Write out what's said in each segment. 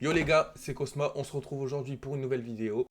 Yo les gars, c'est Cosma, on se retrouve aujourd'hui pour une nouvelle vidéo.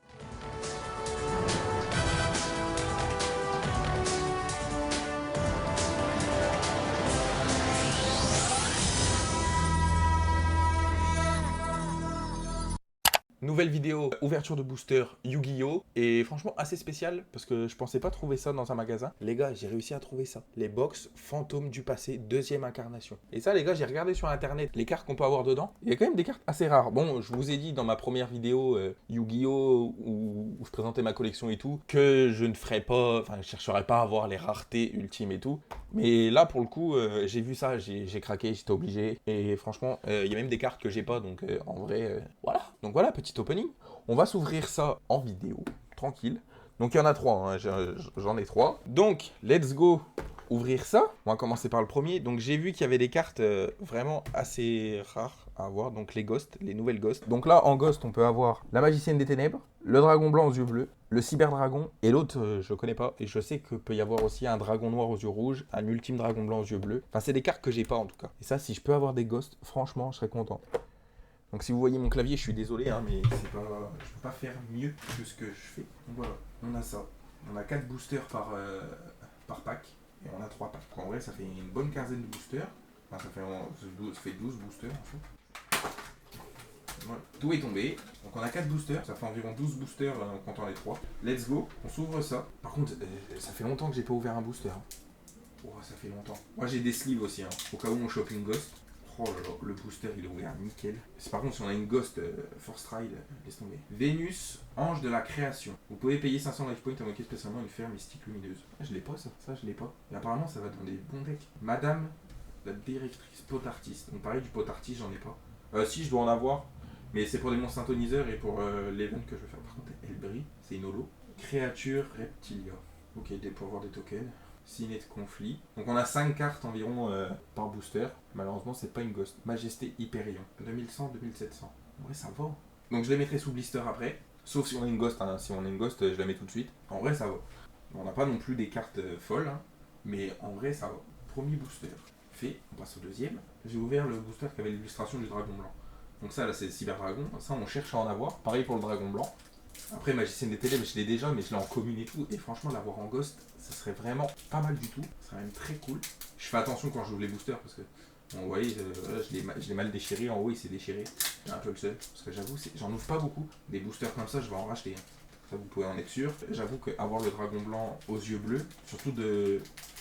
Nouvelle vidéo, ouverture de booster Yu-Gi-Oh! Et franchement assez spécial parce que je pensais pas trouver ça dans un magasin. Les gars, j'ai réussi à trouver ça. Les box fantômes du passé, deuxième incarnation. Et ça les gars, j'ai regardé sur internet les cartes qu'on peut avoir dedans. Il y a quand même des cartes assez rares. Bon, je vous ai dit dans ma première vidéo Yu-Gi-Oh! Où je présentais ma collection et tout, que je ne ferais pas, enfin je chercherais pas à avoir les raretés ultimes et tout. Mais là pour le coup, j'ai vu ça, j'ai craqué, j'étais obligé. Et franchement, il y a même des cartes que j'ai pas, donc en vrai, voilà. Donc voilà, petit opening. On va s'ouvrir ça en vidéo, tranquille. Donc il y en a trois, hein, j'en ai trois. Donc, let's go ouvrir ça. On va commencer par le premier. Donc j'ai vu qu'il y avait des cartes vraiment assez rares à avoir. Donc les ghosts, les nouvelles ghosts. Donc là, en ghost, on peut avoir la magicienne des ténèbres, le dragon blanc aux yeux bleus, le cyberdragon, et l'autre, je connais pas. Et je sais que peut y avoir aussi un dragon noir aux yeux rouges, un ultime dragon blanc aux yeux bleus. Enfin, c'est des cartes que j'ai pas en tout cas. Et ça, si je peux avoir des ghosts, franchement, je serais content. Donc si vous voyez mon clavier, je suis désolé, hein, mais c'est pas, je peux pas faire mieux que ce que je fais. Donc voilà, on a ça. On a 4 boosters par pack, et on a 3 packs. Donc en vrai, ça fait une bonne quinzaine de boosters. Enfin, ça fait 12 boosters en fait. Voilà. Tout est tombé. Donc on a 4 boosters, ça fait environ 12 boosters en comptant les 3. Let's go, on s'ouvre ça. Par contre, ça fait longtemps que j'ai pas ouvert un booster. Oh, ça fait longtemps. Moi j'ai des sleeves aussi, hein, au cas où on chope une ghost. Oh là là, le booster il est ouvert, nickel. C'est par contre si on a une ghost Force Ride, laisse tomber. Vénus, ange de la création. Vous pouvez payer 500 life points à moquer spécialement une ferme mystique lumineuse. Ah, je l'ai pas ça je l'ai pas. Et apparemment ça va dans des bons decks. Madame, la directrice pot artiste. Donc pareil du pot artiste j'en ai pas. Si je dois en avoir, mais c'est pour les monstres synthoniseurs et pour l'event que je vais faire. Par contre elle brille, c'est une holo. Créature reptilia. Ok, pour avoir des tokens. Ciné de conflit. Donc on a 5 cartes environ par booster. Malheureusement, c'est pas une ghost. Majesté Hyperion. 2100, 2700. En vrai, ça va. Donc je les mettrai sous blister après. Sauf si on a une ghost. Hein. Si on a une ghost, je la mets tout de suite. En vrai, ça va. On n'a pas non plus des cartes folles. Hein. Mais en vrai, ça va. Premier booster. Fait. On passe au deuxième. J'ai ouvert le booster qui avait l'illustration du dragon blanc. Donc ça, là, c'est le cyberdragon. Ça, on cherche à en avoir. Pareil pour le dragon blanc. Après, Magicienne des Ténèbres, je l'ai déjà, mais je l'ai en commune et tout. Et franchement, l'avoir en ghost, ça serait vraiment pas mal du tout. Ça serait même très cool. Je fais attention quand j'ouvre les boosters parce que, bon, vous voyez, je l'ai mal déchiré. En haut, il s'est déchiré. C'est un peu le seul. Parce que j'avoue, j'en ouvre pas beaucoup. Des boosters comme ça, je vais en racheter. Hein. Ça, vous pouvez en être sûr. J'avoue qu'avoir le dragon blanc aux yeux bleus, surtout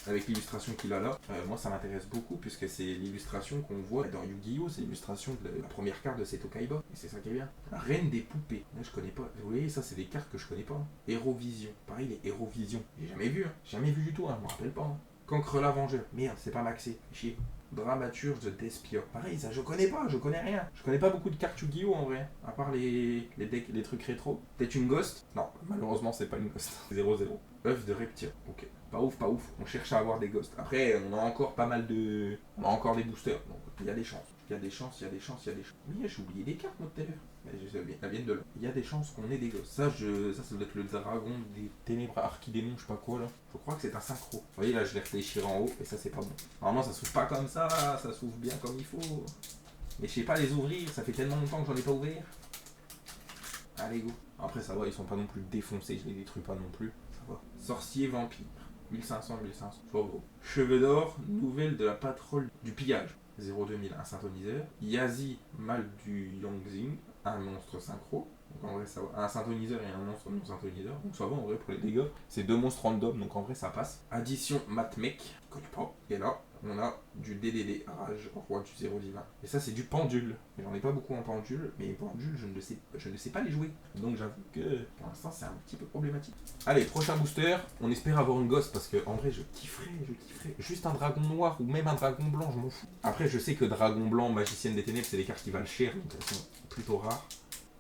avec l'illustration qu'il a là, moi ça m'intéresse beaucoup puisque c'est l'illustration qu'on voit dans Yu-Gi-Oh! C'est l'illustration de la première carte de Seto Kaiba. Et c'est ça qui est bien. La reine des poupées. Là, je connais pas. Vous voyez, ça c'est des cartes que je connais pas. Hein. Hérovision. Pareil, les Hérovision. J'ai jamais vu. Hein. Jamais vu du tout. Hein. Je me rappelle pas. Hein. Cancre la Vengeur. Merde, c'est pas maxé. Chier. Dramaturge de Despia. Pareil, ça je connais pas, je connais rien. Je connais pas beaucoup de cartes Yu-Gi-Oh! En vrai. À part les decks, les trucs rétro. Peut-être une ghost. Non, malheureusement c'est pas une ghost. 0-0. Œuf de reptile. Ok. Pas ouf, pas ouf. On cherche à avoir des ghosts. Après, on a encore pas mal de. On a encore des boosters. Donc il y a des chances. Il y a des chances, il y a des chances, il y a des chances. Mais j'ai oublié des cartes moi tout à l'heure. Mais elles viennent de là. Il y a des chances qu'on ait des ghosts. Ça doit être le dragon des ténèbres archidémons, je sais pas quoi là. Je crois que c'est un synchro. Vous voyez là, je l'ai réfléchi en haut et ça c'est pas bon. Normalement ça s'ouvre pas comme ça s'ouvre bien comme il faut. Mais je sais pas les ouvrir, ça fait tellement longtemps que j'en ai pas ouvert. Allez go. Après ça va, ils sont pas non plus défoncés, je les détruis pas non plus. Ça va. Sorcier vampire. 1500, 1500. Pas gros. Cheveux d'or, nouvelle de la patrouille du pillage. 02000, un synthoniseur. Yazi, mal du Yangzing, un monstre synchro. Donc en vrai ça va. Un synthoniseur et un monstre non synthoniseur. Donc ça va en vrai pour les dégâts. C'est deux monstres random, donc en vrai ça passe. Addition Matmec, je connais pas. Et là, on a du DDD, Rage, roi du 0 divin. Et ça c'est du pendule. Mais j'en ai pas beaucoup en pendule, mais les pendules je ne sais pas les jouer. Donc j'avoue que pour l'instant c'est un petit peu problématique. Allez, prochain booster, on espère avoir une ghost parce que en vrai je kifferais. Juste un dragon noir ou même un dragon blanc, je m'en fous. Après je sais que dragon blanc, magicienne des ténèbres, c'est des cartes qui valent cher, donc elles sont plutôt rares.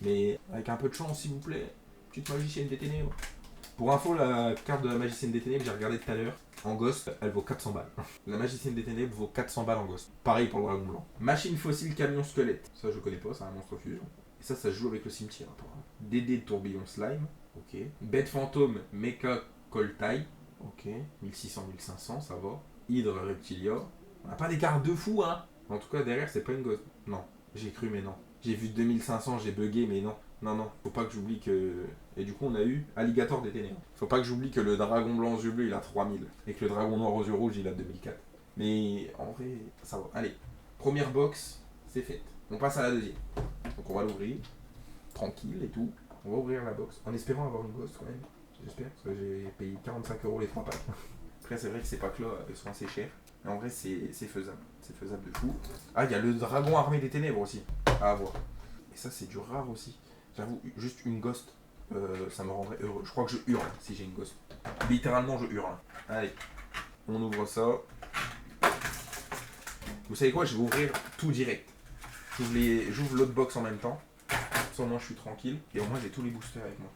Mais avec un peu de chance s'il vous plaît, petite magicienne des ténèbres. Pour info, la carte de la magicienne des ténèbres, j'ai regardé tout à l'heure. En ghost, elle vaut 400 balles. La magicienne des ténèbres vaut 400 balles en ghost. Pareil pour le dragon blanc. Machine fossile camion squelette. Ça je connais pas, c'est un monstre fusion. Et ça se joue avec le cimetière apparemment. DD de tourbillon slime. Ok. Bête fantôme mecha coltail. Ok. 1600, 1500, ça va. Hydre reptilia. On n'a pas des cartes de fou hein. En tout cas derrière c'est pas une ghost. Non. J'ai cru mais non. J'ai vu 2500, j'ai bugué, mais non. Non, non, faut pas que j'oublie que... Et du coup, on a eu Alligator des Ténèbres. Faut pas que j'oublie que le dragon blanc aux yeux bleus, il a 3000. Et que le dragon noir aux yeux rouges, il a 2004. Mais en vrai, ça va. Allez, première box, c'est fait. On passe à la deuxième. Donc on va l'ouvrir, tranquille et tout. On va ouvrir la box, en espérant avoir une ghost quand même. J'espère, parce que j'ai payé 45 € les 3 packs. Après, c'est vrai que c'est pas que là, elles sont assez chères. Mais en vrai, c'est faisable. C'est faisable de fou. Ah, il y a le dragon armé des ténèbres aussi, à avoir. Et ça, c'est du rare aussi. J'avoue, juste une ghost, ça me rendrait heureux. Je crois que je hurle si j'ai une ghost. Littéralement, je hurle. Allez, on ouvre ça. Vous savez quoi, je vais ouvrir tout direct. J'ouvre l'autre box en même temps. Ça, au moins, je suis tranquille. Et au moins, j'ai tous les boosters avec moi.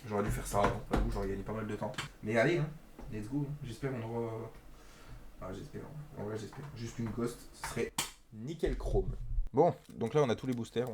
J'aurais dû faire ça avant. J'avoue, j'aurais gagné pas mal de temps. Mais allez, hein, let's go. J'espère qu'on aura... Ah, j'espère. En vrai, j'espère. Juste une ghost, ce serait nickel chrome. Bon, donc là on a tous les boosters,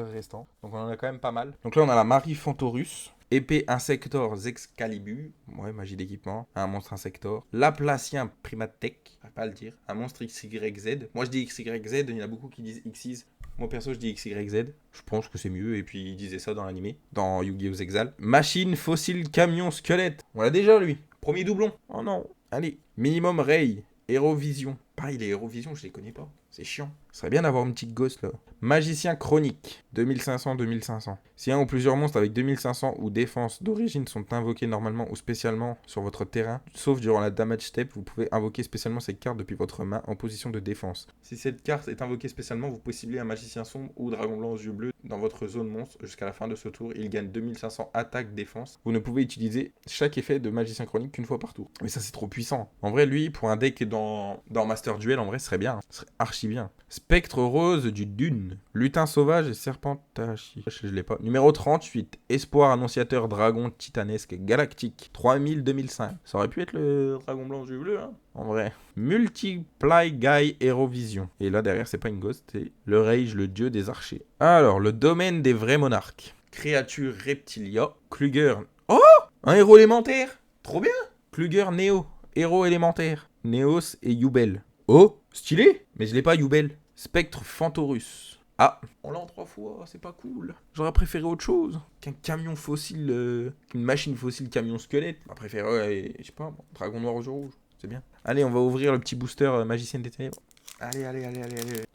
restants. Donc on en a quand même pas mal. Donc là on a la Marie Fantorus, épée Insector Excalibur, ouais, magie d'équipement, un monstre Insector. Laplacien Primatech, je vais pas le dire, un monstre XYZ. Moi je dis XYZ, il y en a beaucoup qui disent Xyz. Moi perso je dis XYZ, je pense que c'est mieux, et puis il disait ça dans l'animé, dans Yu-Gi-Oh! Exal. Machine, fossile, camion, squelette. On l'a déjà lui. Premier doublon. Oh non. Allez. Minimum Ray, Hérovision. Pareil, les Hérovision, je les connais pas. C'est chiant. Ce serait bien d'avoir une petite ghost là. Magicien chronique, 2500-2500. Si un ou plusieurs monstres avec 2500 ou défense d'origine sont invoqués normalement ou spécialement sur votre terrain, sauf durant la damage step, vous pouvez invoquer spécialement cette carte depuis votre main en position de défense. Si cette carte est invoquée spécialement, vous pouvez cibler un magicien sombre ou dragon blanc aux yeux bleus dans votre zone monstre jusqu'à la fin de ce tour. Il gagne 2500 attaque défense. Vous ne pouvez utiliser chaque effet de magicien chronique qu'une fois par tour. Mais ça c'est trop puissant. En vrai lui, pour un deck dans Master Duel, en vrai ce serait bien. Ce serait archi bien. Spectre rose du Dune. Lutin sauvage et serpentachi. Je l'ai pas. Numéro 38. Espoir annonciateur dragon titanesque galactique. 3000-2005. Ça aurait pu être le dragon blanc aux yeux bleus, hein. En vrai. Multiply Guy Hérovision. Et là derrière c'est pas une ghost, c'est le Rage, le dieu des archers. Alors, le domaine des vrais monarques. Créature reptilia. Kluger. Oh, un héros élémentaire. Trop bien. Kluger Néo. Héros élémentaire. Néos et Yubel. Oh, stylé. Mais je l'ai pas, Yubel. Spectre Fantorus. Ah, on l'a en 3 fois, c'est pas cool. J'aurais préféré autre chose qu'un camion fossile, qu'une machine fossile camion squelette. J'aurais préféré, je sais pas, dragon noir aux yeux rouges. C'est bien. Allez, on va ouvrir le petit booster magicienne des ténèbres. Allez.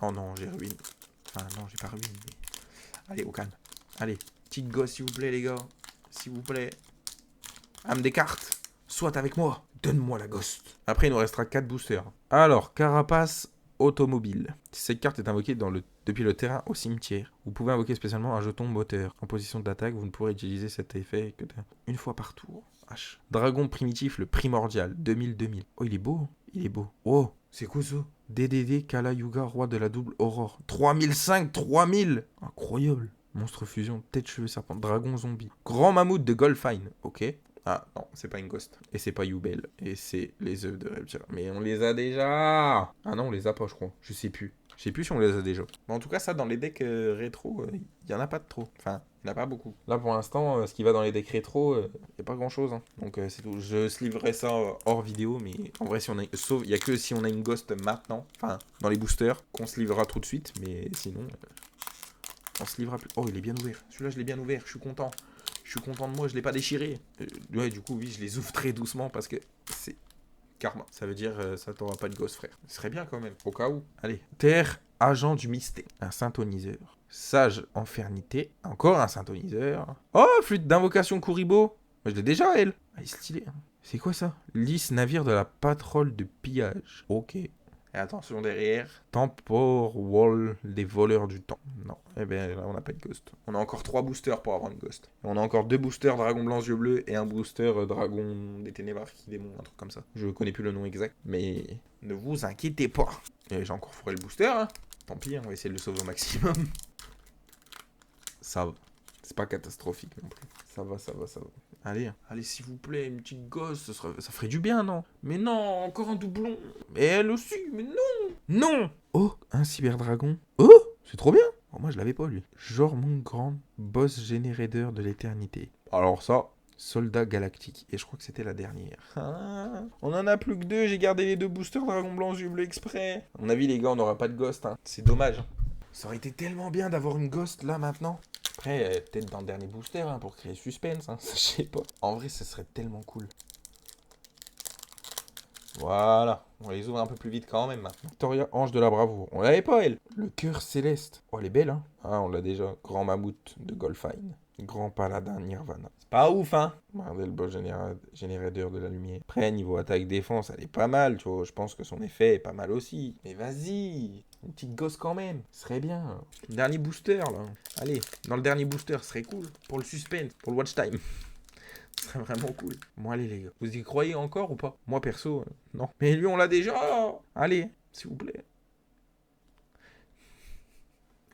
Oh non, j'ai ruiné. Enfin, non, j'ai pas ruiné. Mais... Allez, au calme. Allez, petite gosse, s'il vous plaît, les gars. S'il vous plaît. Âme des cartes. Sois avec moi. Donne-moi la ghost. Après, il nous restera 4 boosters. Alors, carapace automobile. Si cette carte est invoquée depuis le terrain au cimetière, vous pouvez invoquer spécialement un jeton moteur. En position d'attaque, vous ne pourrez utiliser cet effet que une fois par tour. H. Dragon primitif, le primordial, 2000-2000. Oh, il est beau. Il est beau. Oh, c'est quoi ça? DDD, Kala Yuga, roi de la double aurore. 3005, 3000. Incroyable. Monstre fusion, tête, cheveux, serpent, dragon, zombie. Grand mammouth de Golfine. Ok. Ah non, c'est pas une ghost. Et c'est pas Yubel. Et c'est les œufs de Reptile. Mais on les a déjà. Ah non, on les a pas, je crois. Je sais plus. Je sais plus si on les a déjà. Mais en tout cas, ça, dans les decks rétro, il y en a pas de trop. Enfin, il n'y en a pas beaucoup. Là, pour l'instant, ce qui va dans les decks rétro, il n'y a pas grand-chose. Hein. Donc, c'est tout. Je livrerai ça hors vidéo. Mais en vrai, si on a... sauf, il n'y a que si on a une ghost maintenant, enfin, dans les boosters, qu'on se livrera tout de suite. Mais sinon, on se livrera plus. Oh, il est bien ouvert. Celui-là, je l'ai bien ouvert. Je suis content. Je suis content de moi, je l'ai pas déchiré. Ouais, du coup, oui, je les ouvre très doucement parce que c'est karma. Ça veut dire, ça t'aura pas de gosse, frère. Ce serait bien quand même, au cas où. Allez. Terre, agent du mystère. Un synthoniseur. Sage infernité. Encore un synthoniseur. Oh, flûte d'invocation Kuribo. Moi, je l'ai déjà, elle. Elle est stylée. Hein. C'est quoi ça? Lys, navire de la patrouille de pillage. Ok. Et attention derrière. Tempor Wall, des voleurs du temps. Non. Eh bien là, on n'a pas de ghost. On a encore 3 boosters pour avoir une ghost. Et on a encore 2 boosters dragon blanc yeux bleus et un booster dragon des ténèbres qui démon, un truc comme ça. Je connais plus le nom exact. Mais ne vous inquiétez pas. Et j'ai encore fourré le booster. Hein. Tant pis, on va essayer de le sauver au maximum. Ça va. C'est pas catastrophique non plus. Ça va. Allez, s'il vous plaît, une petite gosse, ça ferait du bien, non? Mais non, encore un doublon. Mais elle aussi, mais non. Non. Oh, un cyberdragon. Oh, c'est trop bien. Oh, moi, je l'avais pas, lui. Jormungand, Grand, boss générateur de l'éternité. Alors ça, soldat galactique. Et je crois que c'était la dernière. Ah, on en a plus que 2, j'ai gardé les 2 boosters dragon blanc yeux bleu exprès. À mon avis, les gars, on n'aura pas de ghost, hein. C'est dommage. Ça aurait été tellement bien d'avoir une Ghost là maintenant. Après, peut-être dans le dernier booster hein, pour créer suspense, hein, je sais pas. En vrai, ça serait tellement cool. Voilà, on les ouvre un peu plus vite quand même maintenant. Victoria, ange de la bravoure. On l'avait pas elle. Le cœur céleste. Oh, elle est belle hein. Ah, on l'a déjà. Grand mammouth de Golfine. Grand paladin Nirvana. C'est pas ouf hein. Regardez le beau générateur de la lumière. Après, niveau attaque-défense, elle est pas mal, tu vois. Je pense que son effet est pas mal aussi. Mais vas-y, une petite gosse quand même. Ce serait bien. Dernier booster là. Allez, dans le dernier booster, ce serait cool. Pour le suspense, pour le watch time. Ce serait vraiment cool. Bon, allez, les gars. Vous y croyez encore ou pas? Moi, perso, non. Mais lui, on l'a déjà. Allez, s'il vous plaît.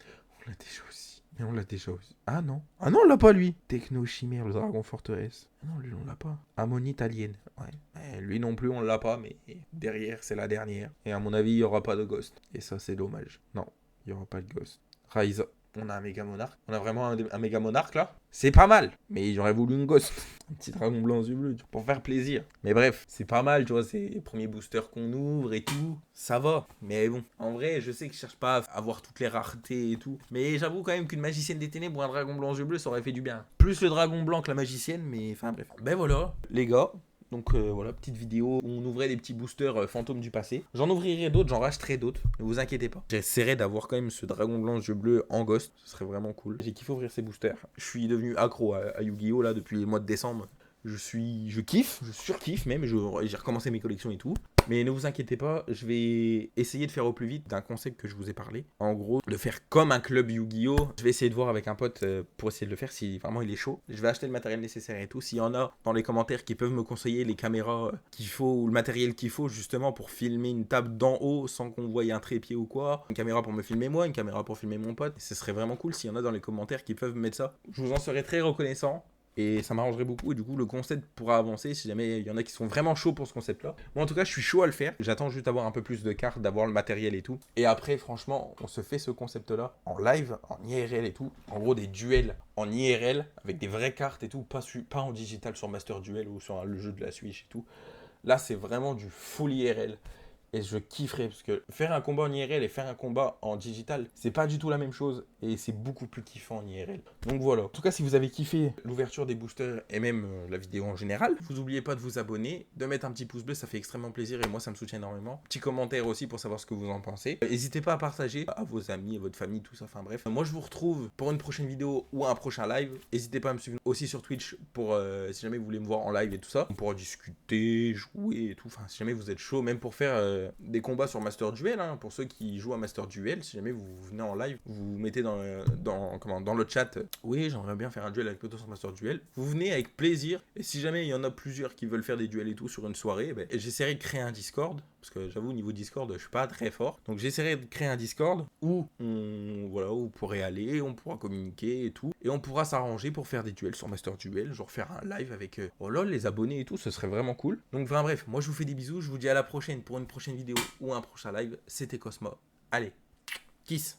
On l'a déjà aussi. Mais on l'a déjà aussi. Ah non. Ah non, on l'a pas, lui. Techno Chimère, le dragon forteresse. Ah non, lui, on l'a pas. Ammonite alien. Ouais. Lui non plus, on l'a pas, mais derrière, c'est la dernière. Et à mon avis, il y aura pas de ghost. Et ça, c'est dommage. Non, il y aura pas de ghost. Raiza. On a un méga monarque. On a vraiment un méga monarque là. C'est pas mal. Mais j'aurais voulu une ghost. Un petit dragon blanc aux yeux bleus pour faire plaisir. Mais bref, c'est pas mal, tu vois. C'est les premiers boosters qu'on ouvre et tout. Ça va. Mais bon, en vrai, je sais que je cherche pas à avoir toutes les raretés et tout. Mais j'avoue quand même qu'une magicienne des ténèbres ou un dragon blanc aux yeux bleus, ça aurait fait du bien. Plus le dragon blanc que la magicienne, mais enfin bref. Ben voilà, les gars. Donc voilà, petite vidéo où on ouvrait des petits boosters fantômes du passé. J'en ouvrirai d'autres, j'en racheterai d'autres. Ne vous inquiétez pas. J'essaierai d'avoir quand même ce dragon blanc yeux bleus en ghost. Ce serait vraiment cool. J'ai kiffé ouvrir ces boosters. Je suis devenu accro à Yu-Gi-Oh là depuis le mois de décembre. Je kiffe, je surkiffe même. J'ai recommencé mes collections et tout. Mais ne vous inquiétez pas, je vais essayer de faire au plus vite d'un concept que je vous ai parlé. En gros, de faire comme un club Yu-Gi-Oh! Je vais essayer de voir avec un pote pour essayer de le faire si vraiment il est chaud. Je vais acheter le matériel nécessaire et tout. S'il y en a dans les commentaires qui peuvent me conseiller les caméras qu'il faut ou le matériel qu'il faut justement pour filmer une table d'en haut sans qu'on voie un trépied ou quoi. Une caméra pour me filmer moi, une caméra pour filmer mon pote. Ce serait vraiment cool s'il y en a dans les commentaires qui peuvent mettre ça. Je vous en serais très reconnaissant. Et ça m'arrangerait beaucoup. Et du coup, le concept pourra avancer si jamais il y en a qui sont vraiment chauds pour ce concept-là. Moi, en tout cas, je suis chaud à le faire. J'attends juste d'avoir un peu plus de cartes, d'avoir le matériel et tout. Et après, franchement, on se fait ce concept-là en live, en IRL et tout. En gros, des duels en IRL avec des vraies cartes et tout. Pas en digital sur Master Duel ou sur le jeu de la Switch et tout. Là, c'est vraiment du full IRL. Et je kifferais parce que faire un combat en IRL et faire un combat en digital, c'est pas du tout la même chose et c'est beaucoup plus kiffant en IRL. Donc voilà. En tout cas, si vous avez kiffé l'ouverture des boosters et même la vidéo en général, vous oubliez pas de vous abonner, de mettre un petit pouce bleu, ça fait extrêmement plaisir et moi ça me soutient énormément. Petit commentaire aussi pour savoir ce que vous en pensez. N'hésitez pas à partager à vos amis, à votre famille, tout ça. Enfin bref. Moi je vous retrouve pour une prochaine vidéo ou un prochain live. N'hésitez pas à me suivre aussi sur Twitch pour si jamais vous voulez me voir en live et tout ça. On pourra discuter, jouer et tout. Enfin si jamais vous êtes chaud, même pour faire des combats sur Master Duel, hein, pour ceux qui jouent à Master Duel, si jamais vous venez en live, vous mettez dans le chat, oui j'aimerais bien faire un duel avec Poto sur Master Duel, vous venez avec plaisir, et si jamais il y en a plusieurs qui veulent faire des duels et tout sur une soirée, j'essaierai de créer un Discord, parce que j'avoue au niveau Discord je suis pas très fort, donc j'essaierai de créer un Discord où où vous pourrez aller, on pourra communiquer et tout, et on pourra s'arranger pour faire des duels sur Master Duel, genre faire un live avec les abonnés et tout, ce serait vraiment cool. Donc enfin bref, moi je vous fais des bisous, je vous dis à la prochaine pour une prochaine vidéo ou un prochain live. C'était Cosmo. Allez, kiss.